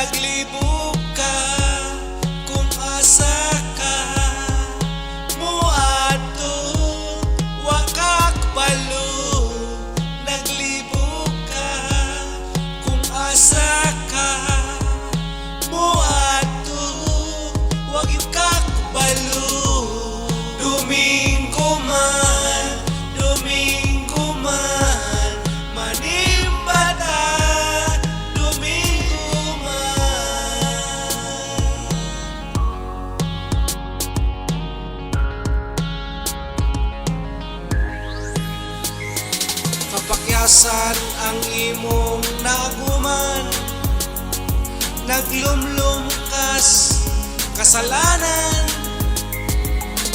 Naglibog ka kung asa ka muadto, wa ka kabalo. Naglibog ka kung asa ka muadto, wa gyud ka kabalo. Domingo man manimbada, Domingo man. Kapakyasan ang imong naguman, naglumlumkas kasalanan.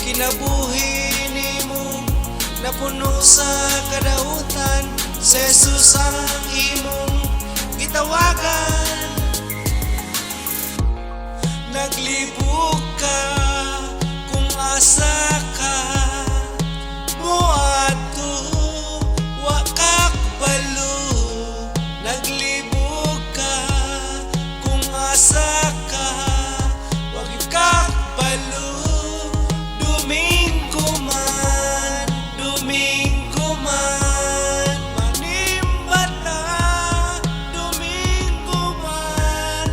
Kinabuhi nimo napuno sa kadautan, sa Jesus ang imong gitawagan. Naglibog ka kung asa ka muadto, wa ka kabalo. Naglibog ka kung asa ka, wa gyud ka kabalo. Domingo man manimbada, Domingo man.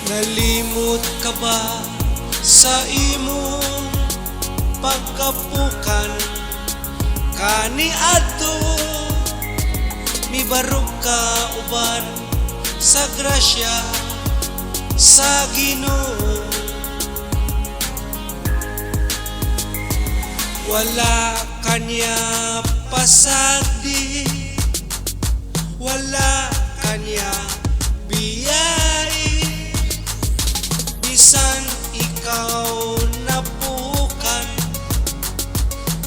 Nalimot ka ba sa imong pagkapukan? Kaniadto mibarog ka uban sa grasya sa Ginoo. Wala kanya pasagdi, wala kanya biyai. Bisan ikaw napukan,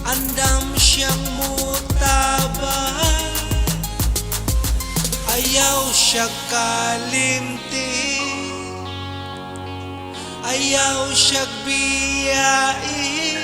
andam siyang mutabang. Ayaw siya kalimti, ayaw siya biyai.